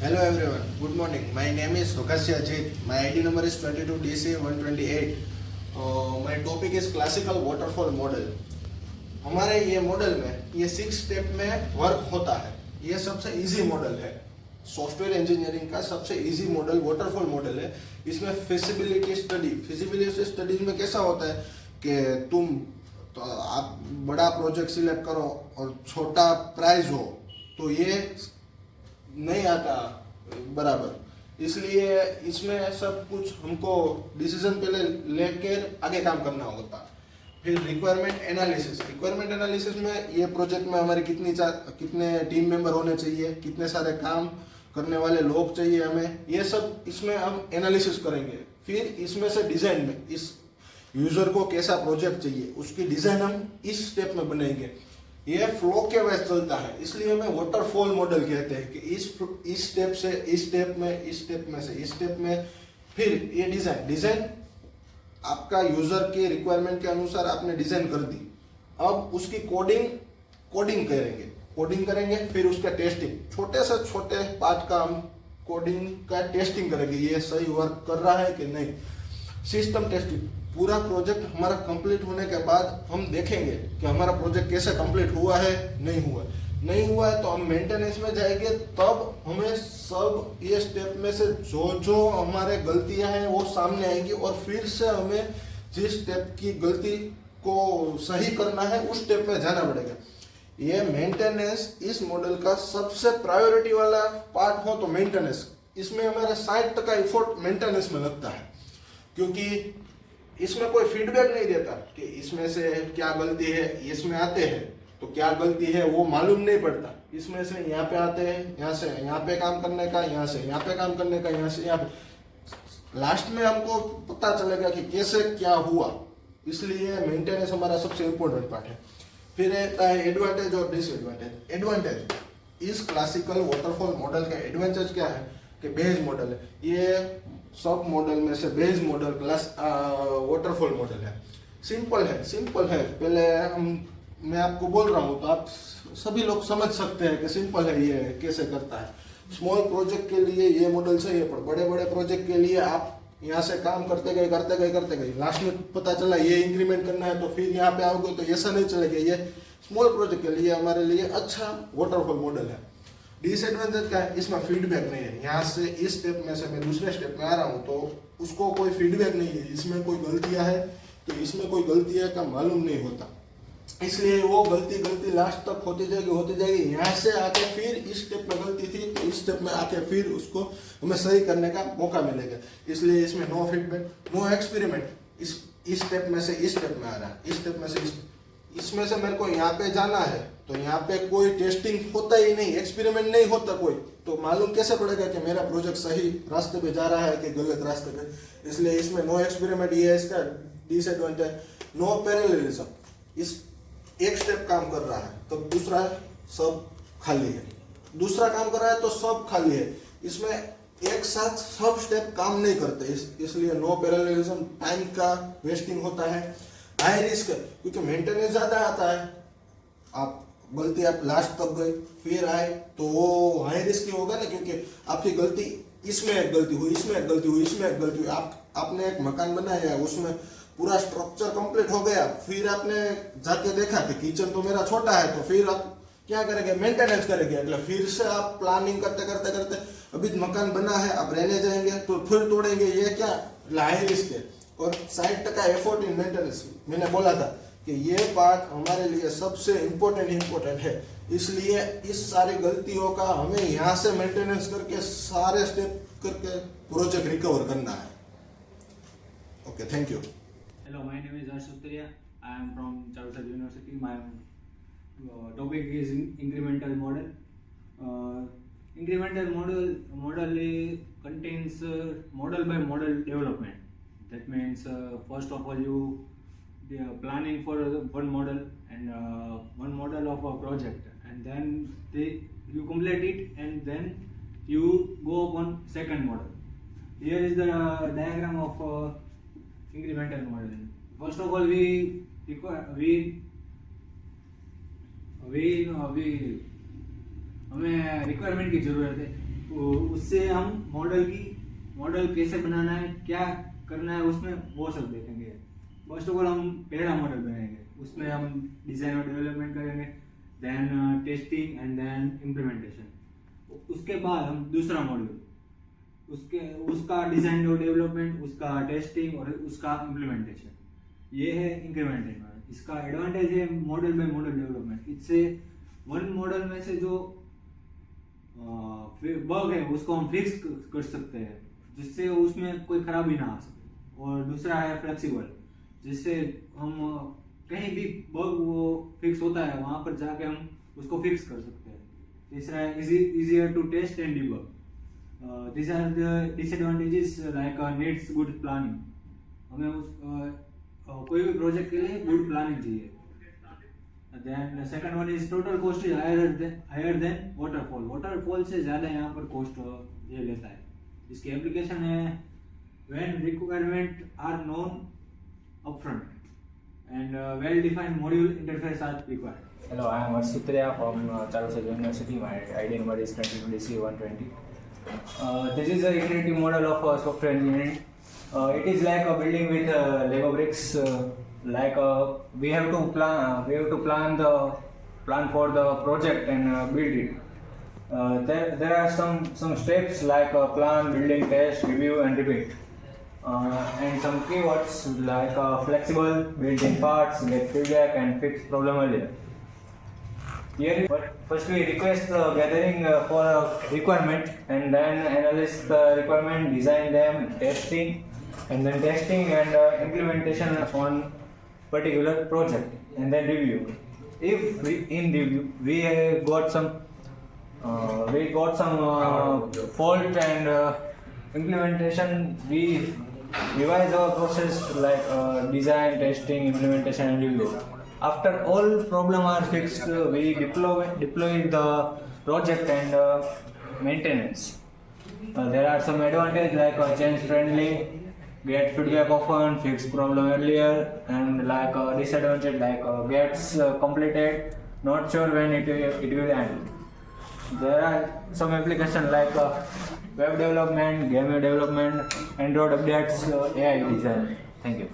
Hello everyone, good morning. My name is Ajit. My ID number is 22DCE128. My topic is classical waterfall model. हमारे ये model में ये 6 step में work होता है. ये सबसे इजी मॉडल है. सॉफ्टवेयर इंजीनियरिंग का सबसे इजी मॉडल वाटरफॉल मॉडल है. इसमें फिजिबिलिटी स्टडीज में कैसा होता है कि तो आप बड़ा प्रोजेक्ट सिलेक्ट करो और छोटा प्राइस हो तो ये नहीं आता बराबर. इसलिए इसमें सब कुछ हमको डिसीजन पहले लेकर आगे काम करना होता. फिर रिक्वायरमेंट एनालिसिस में ये प्रोजेक्ट में हमारे कितने टीम मेंबर होने चाहिए, कितने सारे काम करने वाले लोग चाहिए हमें, ये सब इसमें हम एनालिसिस करेंगे. फिर इसमें से डिज़ाइन में इस यूज़र को कैसा प्रोजेक्ट चाहिए उसकी डिज़ाइन हम इस स्टेप में बनाएंगे. ये फ्लो के वाइज चलता है, इसलिए हमें वाटरफॉल मॉडल कहते हैं कि इस स्टेप से इस स्टेप में, इस स्टेप में से इस स्टेप में. फिर ये डिज़ाइन आपका यूज़र के रिक्वायरमेंट के अनुसार आपने डिज़ाइन कर दी. अब उसकी कोडिंग करेंगे. फिर उसका टेस्टिंग, छोटे से छोटे पार्ट का हम कोडिंग का टेस्टिंग करेंगे, ये सही वर्क कर रहा है कि नहीं. सिस्टम टेस्टिंग, पूरा प्रोजेक्ट हमारा कंप्लीट होने के बाद हम देखेंगे कि हमारा प्रोजेक्ट कैसे कंप्लीट हुआ है, नहीं हुआ है तो हम मेंटेनेंस में जाएंगे. तब हमें सब ये स्टेप में से जो हमारे गलतियां हैं वो सामने आएंगी और फिर से हमें जिस स्टेप की गलती को सही करना है उस स्टेप में जाना पड़ेगा. ये मेंटेनेंस इस मॉडल का सबसे प्रायोरिटी वाला पार्ट हो तो मेंटेनेंस. इसमें हमारा 60% एफर्ट मेंटेनेंस में लगता है, क्योंकि इसमें कोई फीडबैक नहीं देता कि इसमें से क्या गलती है. इसमें आते हैं तो क्या गलती है वो मालूम नहीं पड़ता. इसमें से यहाँ पे आते हैं, यहाँ से यहाँ पे काम करने का, यहाँ से यहाँ पे काम करने का, यहाँ से यहाँ पे. लास्ट में हमको पता चलेगा कि कैसे क्या हुआ. इसलिए मेंटेनेंस हमारा सबसे इम्पोर्टेंट पार्ट है. फिर रहता है एडवांटेज और डिसएडवांटेज. एडवांटेज इस क्लासिकल वाटरफॉल मॉडल का एडवांटेज क्या है कि बेस मॉडल है. ये सब मॉडल में से बेस मॉडल वाटरफॉल मॉडल है. सिंपल है. पहले मैं आपको बोल रहा हूँ तो आप सभी लोग समझ सकते हैं कि सिंपल है, ये कैसे करता है. स्मॉल प्रोजेक्ट के लिए ये मॉडल सही है, पर बड़े प्रोजेक्ट के लिए आप यहाँ से काम करते गए लास्ट में पता चला ये इंक्रीमेंट करना है तो फिर यहाँ पे आओगे तो ऐसा नहीं चलेगा. ये स्मॉल प्रोजेक्ट के लिए हमारे लिए अच्छा वाटरफॉल मॉडल है. डिसएडवांटेज क्या है, इसमें फीडबैक नहीं है. यहाँ से इस स्टेप में से मैं दूसरे स्टेप में आ रहा हूँ तो उसको कोई फीडबैक नहीं है. इसमें कोई गलतियाँ है तो इसमें कोई गलतियाँ का मालूम नहीं होता. इसलिए वो गलती लास्ट तक होती जाएगी. यहाँ से आके फिर इस स्टेप में गलती थी तो इस स्टेप में आके फिर उसको हमें सही करने का मौका मिलेगा. इसलिए इसमें नो फीडबैक, नो एक्सपेरिमेंट. इस स्टेप में से इस स्टेप में आ रहा है, इस स्टेप में से इसमें से मेरे को यहाँ पे जाना है तो यहाँ पे कोई टेस्टिंग होता ही नहीं, एक्सपेरिमेंट नहीं होता कोई, तो मालूम कैसे पड़ेगा कि मेरा प्रोजेक्ट सही रास्ते पे जा रहा है कि गलत रास्ते पे. इसलिए इसमें नो एक्सपेरिमेंट, ये है इसका डिसएडवांटेज. नो पैरेललिज्म, इस एक स्टेप काम कर रहा है तो दूसरा सब खाली है, दूसरा काम कर रहा है तो सब खाली है. इसमें एक साथ सब स्टेप काम नहीं करते, इसलिए नो पैरेललिज्म. टाइम का वेस्टिंग होता है. हाई रिस्क, क्योंकि मेंटेनेंस ज़्यादा आता है. आप गलती आप लास्ट तक गए फिर आए तो वो हाई रिस्क ही होगा ना, क्योंकि आपकी गलती इसमें एक गलती हुई. आपने एक मकान बनाया है, उसमें पूरा स्ट्रक्चर कंप्लीट हो गया, फिर आपने जाके देखा कि किचन तो मेरा छोटा है, तो फिर आप क्या करेंगे, मेंटेनेंस करेंगे. એટલે फिर से आप प्लानिंग करते अभी मकान बना है, आप रहने जाएंगे तो फिर तोड़ेंगे. ये क्या हाई रिस्क है. और 60% एफर्ट इन मेंटेनेंस, मैंने बोला था कि ये पार्ट हमारे लिए सबसे इम्पोर्टेंट है. इसलिए इस सारी गलतियों का हमें यहाँ से मेंटेनेंस करके सारे स्टेप करके प्रोजेक्ट रिकवर करना है. Okay, thank you. Hello, my name is Arsutria. I am from Chartered University. My topic is incremental model. Incremental model contains model by model development. That means first of all you planning for one model and one model of a project, and then you complete it and then you go on second model. Here is the diagram of incremental model. First of all, हमें requirement की जरूरत है उससे हम model कैसे बनाना है, क्या करना है उसमें वो सब देखेंगे। फर्स्ट ऑफ ऑल हम पहला मॉडल बनाएंगे, उसमें हम डिज़ाइन और डेवलपमेंट करेंगे, then testing and then implementation. उसके बाद हम दूसरा मॉड्यूल, उसका डिज़ाइन और डेवलपमेंट, उसका टेस्टिंग और उसका इम्प्लीमेंटेशन, ये है इंक्रीमेंटेशन। इसका एडवांटेज है मॉडल बाय मॉडल डेवलपमेंट। इससे वन मॉडल में से जो बग है उसको हम फिक्स कर सकते हैं, जिससे उसमें कोई खराबी ना आ सके। और दूसरा है फ्लेक्सिबल, जिससे हम कहीं भी बग वो फिक्स होता है वहाँ पर जाके हम उसको फिक्स कर सकते हैं। तीसरा है easier to test and debug. these are the disadvantages like needs good planning। हमें कोई भी प्रोजेक्ट के लिए गुड प्लानिंग चाहिए। Then second one is total cost is higher than waterfall से ज़्यादा यहाँ पर कॉस्ट ये लेता है। इसकी एप्लीकेशन है when requirement are known upfront and well defined module interface are required. Hello, I am Sutriya from Charles University. My ID number is 22DCE120. This is a iterative model of software engineering. It is like a building with Lego bricks. We have to plan for the project and build it. There are some steps like plan, building, test, review, and repeat. And some keywords like flexible, built-in parts, get feedback, and fix problem earlier. Here, first we request the gathering for a requirement, and then analyze the requirement, design them, testing and implementation on particular project, and then review. If in review we got some fault and implementation, we revise our process like design, testing, implementation, and review. After all problems are fixed, we deploy the project and maintenance. There are some advantages like change friendly, get feedback often, fix problem earlier, and like disadvantage like gets completed, not sure when it will end. There are some applications like web development, game development, Android updates, AI design. Thank you.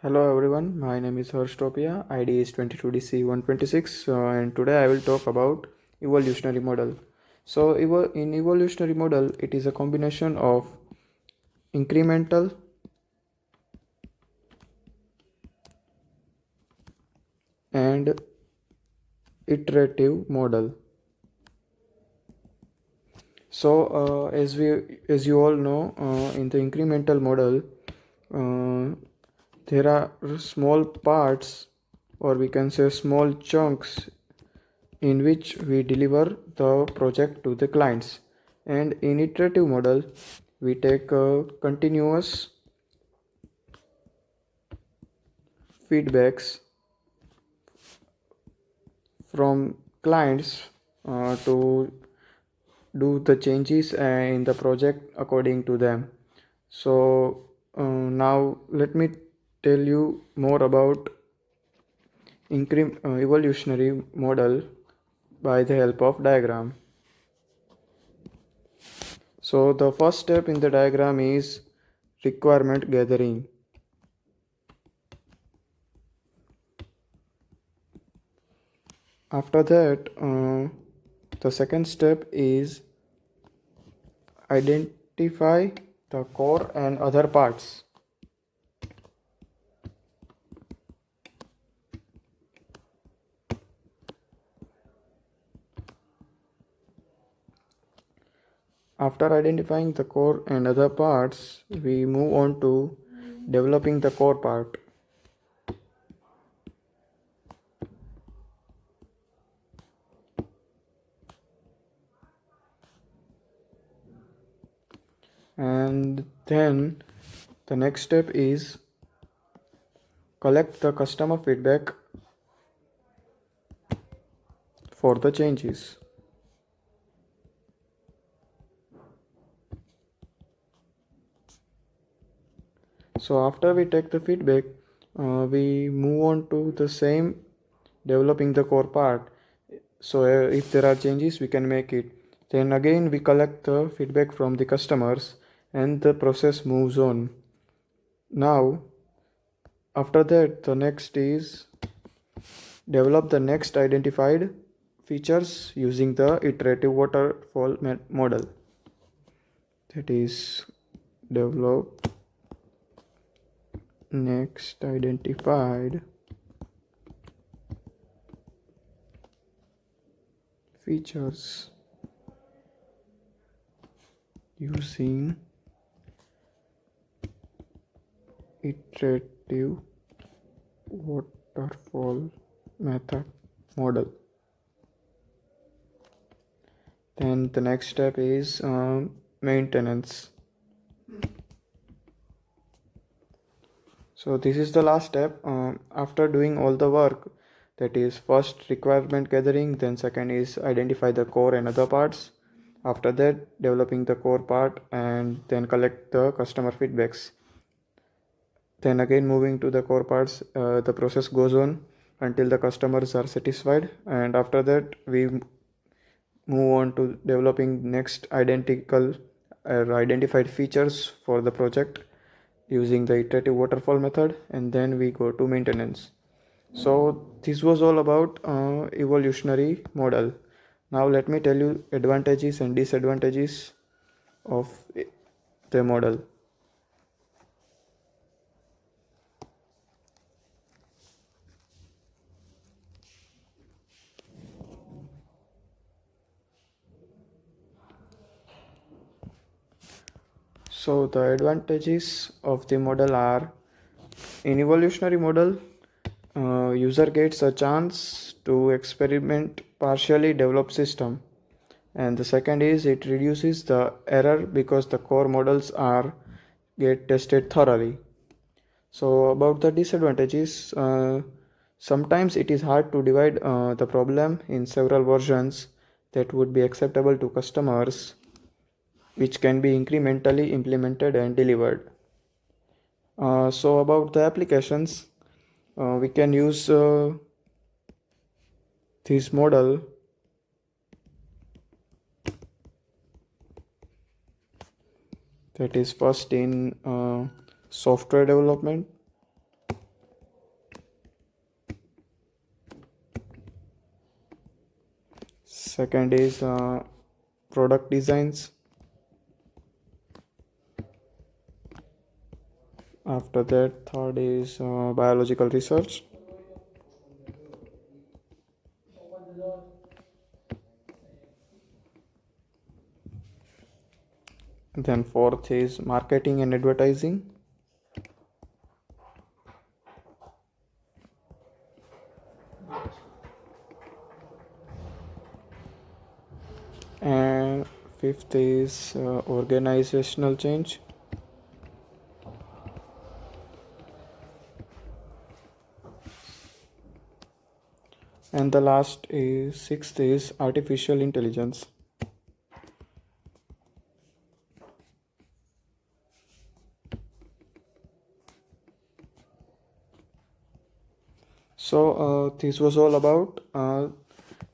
Hello everyone, my name is Harstopia, ID is 22DCE126, and today I will talk about evolutionary model. So in evolutionary model, it is a combination of incremental and iterative model. So as you all know, in the incremental model, there are small parts, or we can say small chunks, in which we deliver the project to the clients. And in iterative model, we take continuous feedbacks from clients to do the changes in the project according to them. So now let me tell you more about evolutionary model by the help of diagram. So the first step in the diagram is requirement gathering. After that, the second step is identify the core and other parts. After identifying the core and other parts, we move on to developing the core part. And then the next step is collect the customer feedback for the changes. So after we take the feedback, we move on to the same developing the core part. So if there are changes, we can make it. Then again we collect the feedback from the customers and the process moves on. Now after that the next is develop the next identified features using the iterative waterfall model. That is develop next identified features using iterative waterfall method model. Then the next step is maintenance. So this is the last step. After doing all the work, that is first requirement gathering, then second is identify the core and other parts. After that, developing the core part and then collect the customer feedbacks. Then again moving to the core parts, the process goes on until the customers are satisfied, and after that we move on to developing next identical identified features for the project using the iterative waterfall method, and then we go to maintenance. So this was all about evolutionary model. Now let me tell you advantages and disadvantages of the model. So the advantages of the model are, in evolutionary model, user gets a chance to experiment partially developed system, and the second is it reduces the error because the core models are get tested thoroughly. So about the disadvantages, sometimes it is hard to divide the problem in several versions that would be acceptable to customers, which can be incrementally implemented and delivered. So about the applications, we can use this model that is first in software development, second is product designs, after that third is biological research, then fourth is marketing and advertising, and fifth is organizational change, and the last is sixth is artificial intelligence. So this was all about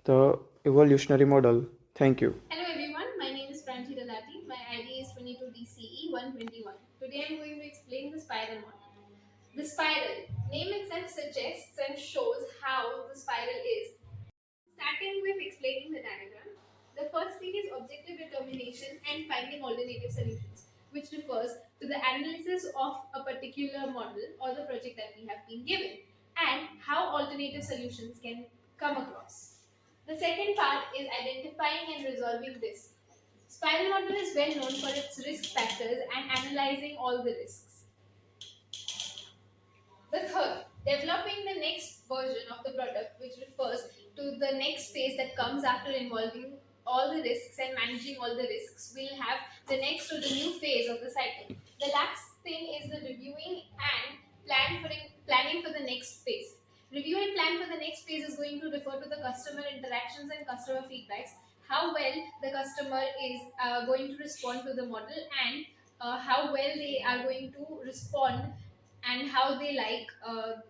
the evolutionary model. Thank you. Hello everyone, my name is Pranchi Dalati. My ID is 22DCE121. Today I am going to explain the spiral model. The spiral, name itself suggests and shows how the spiral is. Starting with explaining the diagram, the first thing is objective determination and finding alternative solutions, which refers to the analysis of a particular model or the project that we have been given and how alternative solutions can come across. The second part is identifying and resolving risk. Spiral model is well known for its risk factors and analyzing all the risks. The third, developing the next version of the product, which refers to the next phase that comes after involving all the risks and managing all the risks. We'll have the next or the new phase of the cycle. The last thing is the reviewing and planning for the next phase. Review and plan for the next phase is going to refer to the customer interactions and customer feedbacks, how well the customer is going to respond to the model, and how well they are going to respond and how they like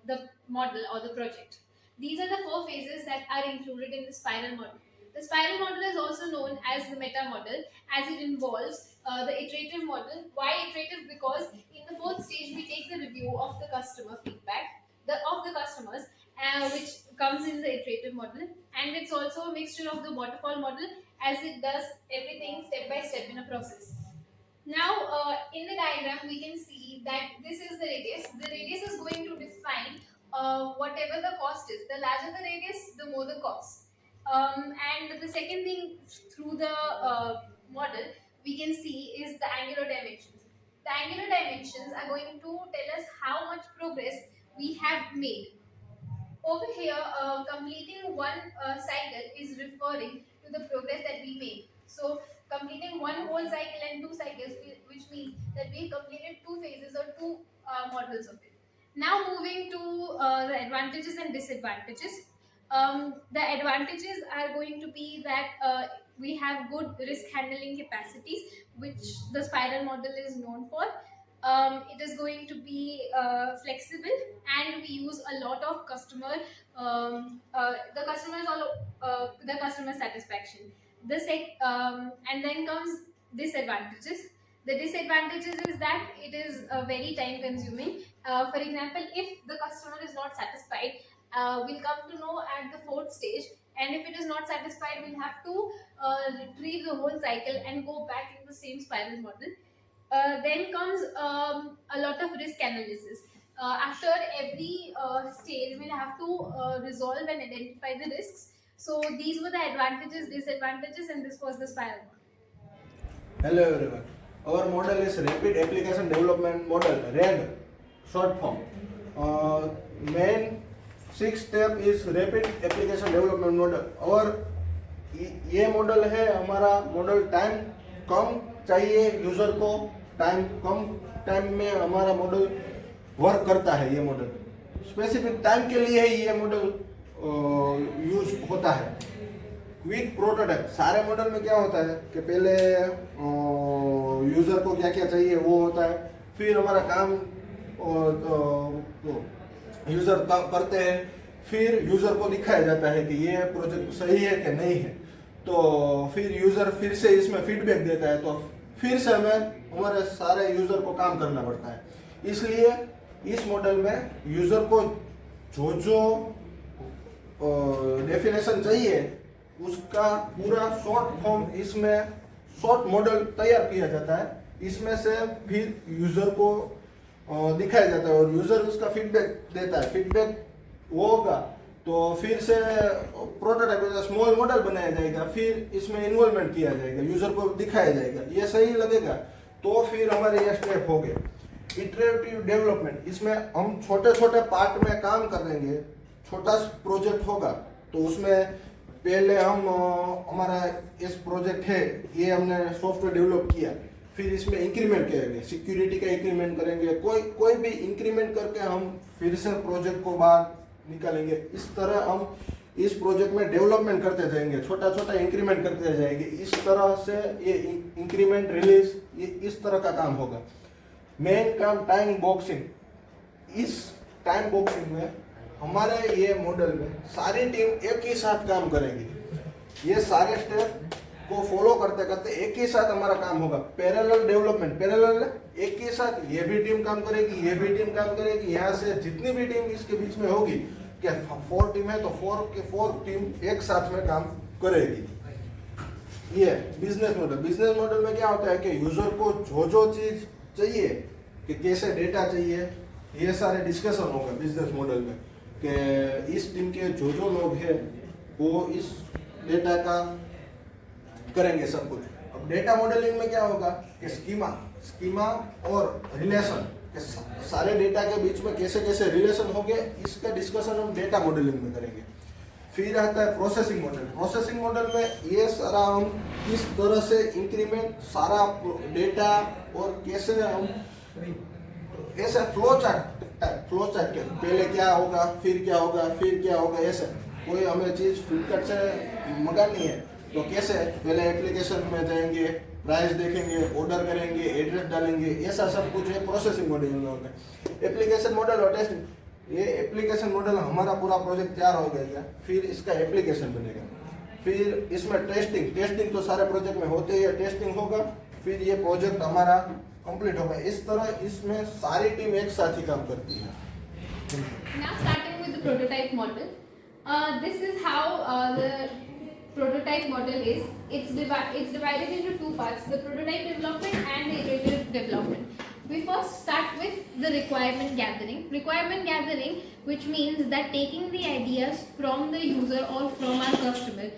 the model or the project. These are the four phases that are included in the spiral model. The spiral model is also known as the meta model, as it involves the iterative model. Why iterative? Because in the fourth stage we take the review of the customer feedback, of the customers, which comes in the iterative model, and it's also a mixture of the waterfall model, as it does everything step by step in a process. Now, in the diagram, we can see that this is the radius. The radius is going to define whatever the cost is. The larger the radius, the more the cost. And the second thing through the model we can see is the angular dimensions. The angular dimensions are going to tell us how much progress we have made. Over here, completing one cycle is referring to the progress that we made. So, completing one whole cycle and two cycles, which means that we completed two phases or two models of it. Now, moving to the advantages and disadvantages. The advantages are going to be that we have good risk handling capacities, which the spiral model is known for. It is going to be flexible, and we use a lot of customer the customer satisfaction. And then comes disadvantages. The disadvantages is that it is very time consuming. For example, if the customer is not satisfied, we'll come to know at the fourth stage, and if it is not satisfied, we'll have to retrieve the whole cycle and go back in the same spiral model. Then comes a lot of risk analysis. After every stage, we'll have to resolve and identify the risks. So these were the advantages, disadvantages, and this was the spiral model. Hello everyone. Our model is Rapid Application Development Model, RAD, short form. Main 6 step is Rapid Application Development Model. और ये model है हमारा model, time कम चाहिए user को, कम time में हमारा model work करता है। ये मॉडल स्पेसिफिक टाइम के लिए ही ये मॉडल यूज होता है विथ प्रोटोटाइप। सारे मॉडल में क्या होता है कि पहले यूजर को क्या क्या चाहिए वो होता है, फिर हमारा काम यूजर करते हैं, फिर यूजर को दिखाया जाता है कि ये प्रोजेक्ट सही है कि नहीं है। तो फिर यूजर फिर से इसमें फीडबैक देता है, तो फिर से हमें हमारे सारे यूजर को काम करना पड़ता है। इसलिए इस मॉडल में यूजर को जो डेफिनेशन चाहिए उसका पूरा शॉर्ट फॉर्म इसमें शॉर्ट मॉडल तैयार किया जाता है। इसमें से फिर यूजर को दिखाया जाता है और यूजर उसका फीडबैक देता है। फीडबैक वो होगा तो फिर से प्रोटोटाइप स्मॉल मॉडल बनाया जाएगा, फिर इसमें इन्वॉल्वमेंट किया जाएगा, यूजर को दिखाया जाएगा, ये सही लगेगा तो फिर हमारे ये स्टेप हो गए। इटरेटिव डेवलपमेंट, इसमें हम छोटे छोटे पार्ट में काम करेंगे। छोटा प्रोजेक्ट होगा तो उसमें पहले हम हमारा इस प्रोजेक्ट है ये हमने सॉफ्टवेयर डेवलप किया, फिर इसमें इंक्रीमेंट करेंगे, सिक्योरिटी का इंक्रीमेंट करेंगे, कोई भी इंक्रीमेंट करके हम फिर से प्रोजेक्ट को बाहर निकालेंगे। इस तरह हम इस प्रोजेक्ट में डेवलपमेंट करते जाएंगे, छोटा छोटा इंक्रीमेंट करते जाएंगे। इस तरह से ये इंक्रीमेंट रिलीज ये इस तरह का काम होगा। मेन काम टाइम बॉक्सिंग। इस टाइम बॉक्सिंग में हमारे ये मॉडल में सारी टीम एक ही साथ काम करेगी। ये सारे स्टेप को फॉलो करते करते एक ही साथ हमारा काम होगा। पैरेलल डेवलपमेंट, पैरेलल एक ही साथ ये भी टीम काम करेगी, ये भी टीम काम करेगी। यहाँ से जितनी भी टीम इसके बीच में होगी, क्या 4 टीम है तो 4 टीम एक साथ में काम करेगी। ये बिजनेस मॉडल। बिजनेस मॉडल में क्या होता है कि यूजर को जो चीज चाहिए, कि कैसे डेटा चाहिए, ये सारे डिस्कशन होगा बिजनेस मॉडल में, कि इस टीम के जो लोग हैं वो इस डेटा का करेंगे सब कुछ। अब डेटा मॉडलिंग में क्या होगा कि स्कीमा और रिलेशन, सारे डेटा के बीच में कैसे कैसे रिलेशन होंगे, इसका डिस्कशन हम डेटा मॉडलिंग में करेंगे। फिर आता है प्रोसेसिंग मॉडल। प्रोसेसिंग मॉडल में ये सारा हम किस तरह से इंक्रीमेंट सारा डेटा और कैसे हम ऐसे फ्लो चार्ट के पहले क्या होगा, फिर क्या होगा, फिर क्या होगा, ऐसे कोई हमें चीज़ फ्लिपकार्ट से मंगानी है तो कैसे पहले एप्लीकेशन में जाएंगे, प्राइस देखेंगे, ऑर्डर करेंगे, एड्रेस डालेंगे, ऐसा सब कुछ है प्रोसेसिंग मॉडल में होगा। एप्लीकेशन मॉडल और टेस्टिंग, ये एप्लीकेशन मॉडल हमारा पूरा प्रोजेक्ट तैयार हो गया, फिर इसका एप्लीकेशन बनेगा। फिर इसमें टेस्टिंग तो सारे प्रोजेक्ट में होते ही है, टेस्टिंग होगा, फिर ये प्रोजेक्ट हमारा कंप्लीट होगा। इस तरह इसमें सारी टीम एक साथ ही काम करती है। Now starting with the prototype model. This is how the prototype model is. It's divided into two parts: the prototype development and the iterative development. We first start with the requirement gathering. Requirement gathering, which means that taking the ideas from the user or from our customer.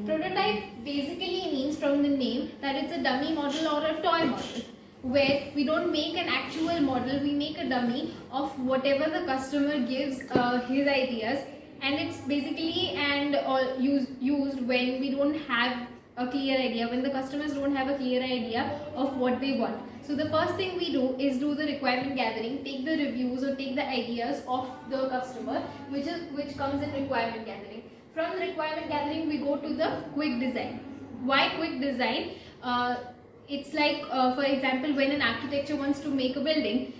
Prototype basically means, from the name, that it's a dummy model or a toy model, where we don't make an actual model, we make a dummy of whatever the customer gives his ideas, and it's basically and all used when we don't have a clear idea, when the customers don't have a clear idea of what they want. So the first thing we do is do the requirement gathering, take the reviews or take the ideas of the customer, which comes in requirement gathering. From the requirement gathering, we go to the quick design. Why quick design? It's like, for example, when an architecture wants to make a building,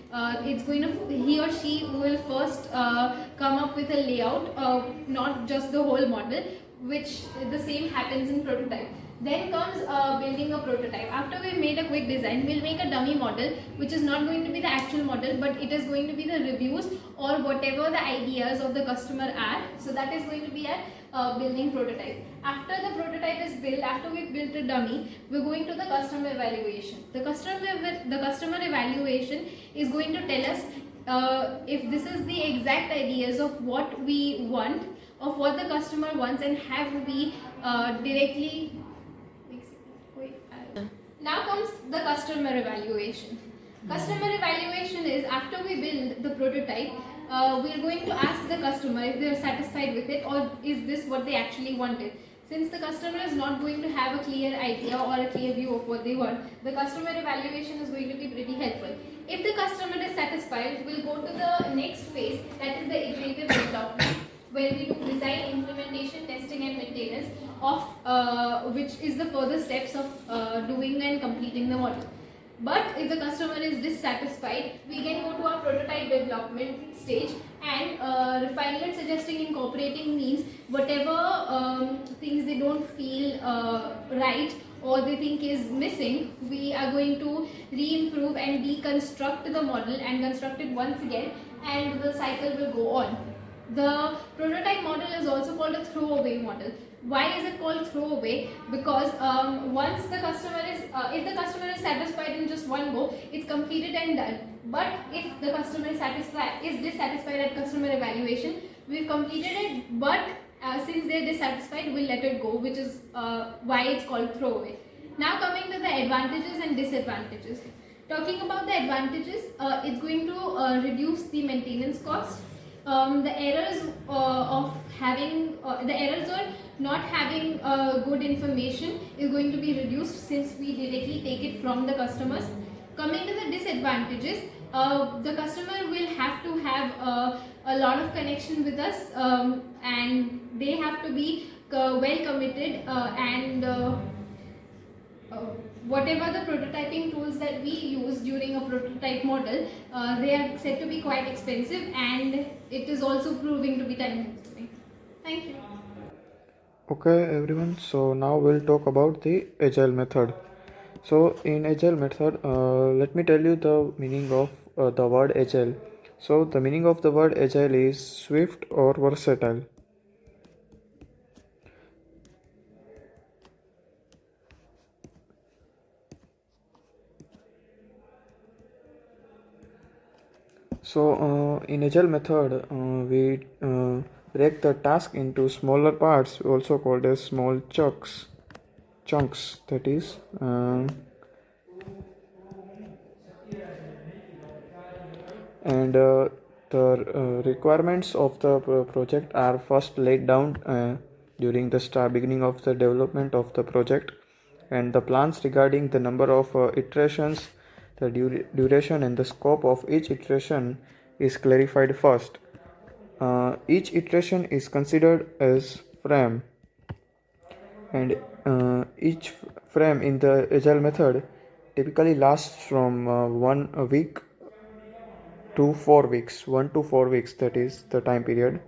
he or she will first come up with a layout, not just the whole model, which the same happens in prototype. Then comes building a prototype. After we made a quick design, we'll make a dummy model, which is not going to be the actual model, but it is going to be the reviews or whatever the ideas of the customer are. So that is going to be a building prototype. After the prototype is built, after we've built a dummy, we're going to the customer evaluation. The customer evaluation is going to tell us if this is the exact ideas of what we want, of what the customer wants, and have we directly. Now comes the customer evaluation. Customer evaluation is, after we build the prototype, we're going to ask the customer if they're satisfied with it, or is this what they actually wanted. Since the customer is not going to have a clear idea or a clear view of what they want, the customer evaluation is going to be pretty helpful. If the customer is satisfied, we'll go to the next phase, that is the iterative development, where we do design, implementation, testing and maintenance of which is the further steps of doing and completing the model. But if the customer is dissatisfied, we can go to our prototype development stage, and refinement, suggesting, incorporating means whatever things they don't feel right or they think is missing, we are going to re-improve and deconstruct the model and construct it once again, and the cycle will go on. The prototype model is also called a throwaway model. Why is it called throwaway? Because once the customer is, if the customer is satisfied in just one go, it's completed and done. But if the customer is dissatisfied at customer evaluation, we've completed it, but since they're dissatisfied, we'll let it go, which is why it's called throwaway. Now coming to the advantages and disadvantages. Talking about the advantages, it's going to reduce the maintenance cost. The errors of having the errors or not having good information is going to be reduced, since we directly take it from the customers. Coming to the disadvantages, the customer will have to have a lot of connection with us, and they have to be well committed, and whatever the prototyping tools that we use during a prototype model, they are said to be quite expensive, and it is also proving to be time consuming. Thank you. Okay everyone, so now we'll talk about the agile method. So in agile method, let me tell you the meaning of the word agile. So the meaning of the word agile is swift or versatile. So in agile method, we break the task into smaller parts, also called as small chunks, that is, and the requirements of the project are first laid down during the beginning of the development of the project, and the plans regarding the number of iterations, the duration and the scope of each iteration is clarified first. Each iteration is considered as frame, and each frame in the agile method typically lasts from 1 week to 4 weeks, 1 to 4 weeks, that is the time period.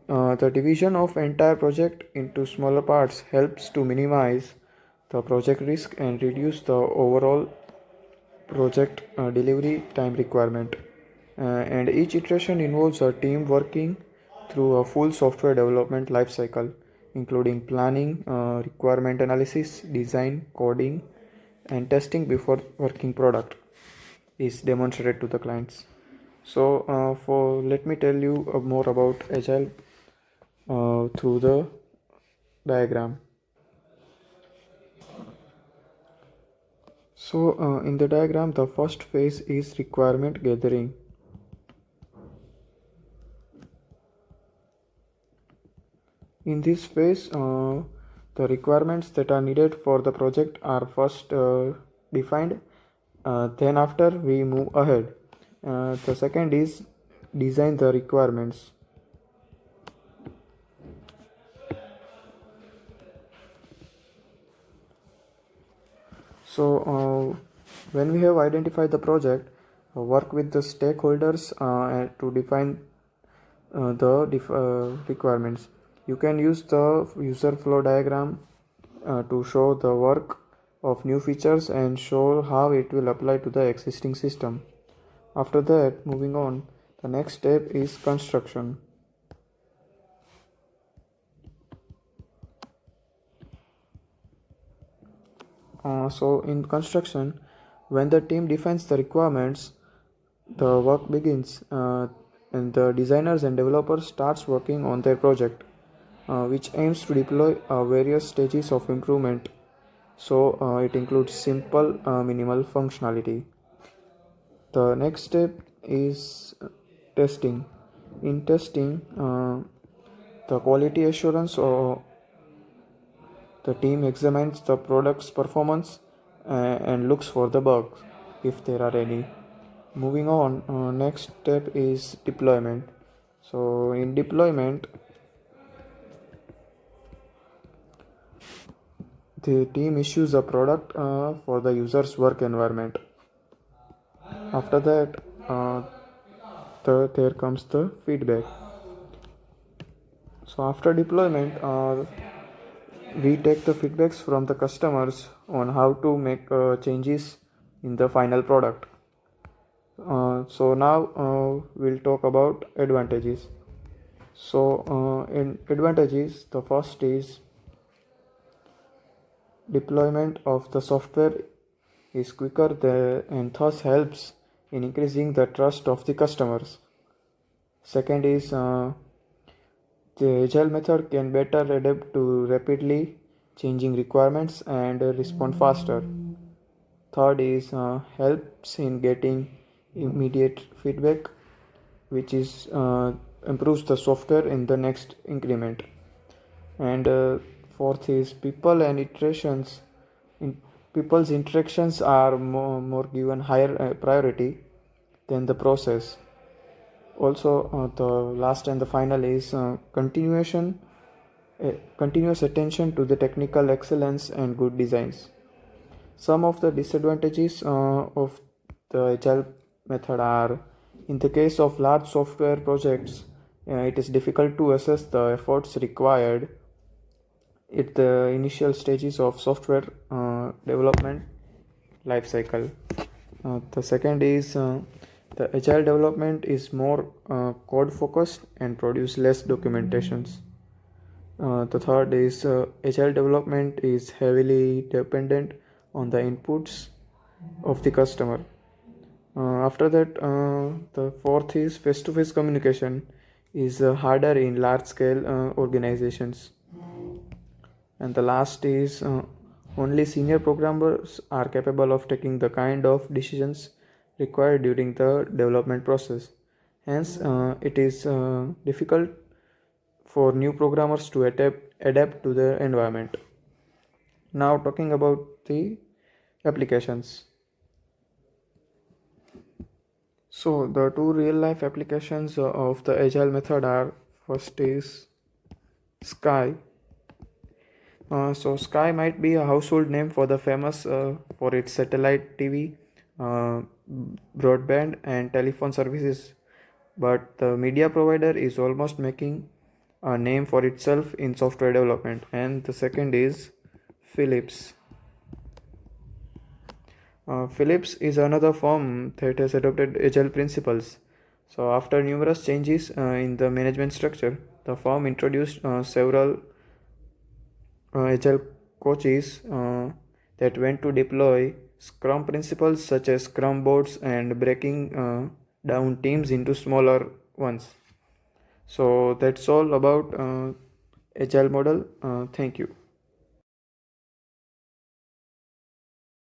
The division of entire project into smaller parts helps to minimize the project risk and reduce the overall project delivery time requirement. And each iteration involves a team working through a full software development lifecycle, including planning, requirement analysis, design, coding, and testing before working product is demonstrated to the clients. So, for let me tell you more about agile through the diagram. So, in the diagram, the first phase is requirement gathering. In this phase, the requirements that are needed for the project are first defined. Then, after we move ahead, the second is design the requirements. So, when we have identified the project, work with the stakeholders to define the requirements. You can use the user flow diagram to show the work of new features and show how it will apply to the existing system. After that, moving on, the next step is construction. So in construction, when the team defines the requirements, the work begins and the designers and developers starts working on their project, which aims to deploy various stages of improvement. So it includes simple minimal functionality. The next step is testing. In testing, the quality assurance or the team examines the product's performance and looks for the bugs if there are any. Moving on, next step is deployment. So in deployment, the team issues a product for the user's work environment. After that, there comes the feedback. So after deployment, we take the feedbacks from the customers on how to make changes in the final product. So now we'll talk about advantages. So in advantages, the first is deployment of the software is quicker and thus helps in increasing the trust of the customers. Second is the agile method can better adapt to rapidly changing requirements and respond faster. Third is helps in getting immediate feedback, which is improves the software in the next increment. And fourth is people's interactions are more given higher priority than the process. Also, the last and the final is continuous attention to the technical excellence and good designs. Some of the disadvantages of the agile method are, in the case of large software projects, it is difficult to assess the efforts required at the initial stages of software development life cycle. The second is the agile development is more code focused and produce less documentations. The third is agile development is heavily dependent on the inputs of the customer. After that, the fourth is face-to-face communication is harder in large-scale organizations. And the last is only senior programmers are capable of taking the kind of decisions required during the development process. Hence, it is difficult for new programmers to adapt to the environment. Now, talking about the applications. So, the two real life applications of the agile method are, first is Sky. So Sky might be a household name for the famous for its satellite TV, broadband and telephone services, but the media provider is almost making a name for itself in software development. And the second is Philips. Philips is another firm that has adopted agile principles. So, after numerous changes in the management structure, the firm introduced several agile coaches that went to deploy Scrum principles such as Scrum boards and breaking down teams into smaller ones. So, that's all about agile model. Thank you.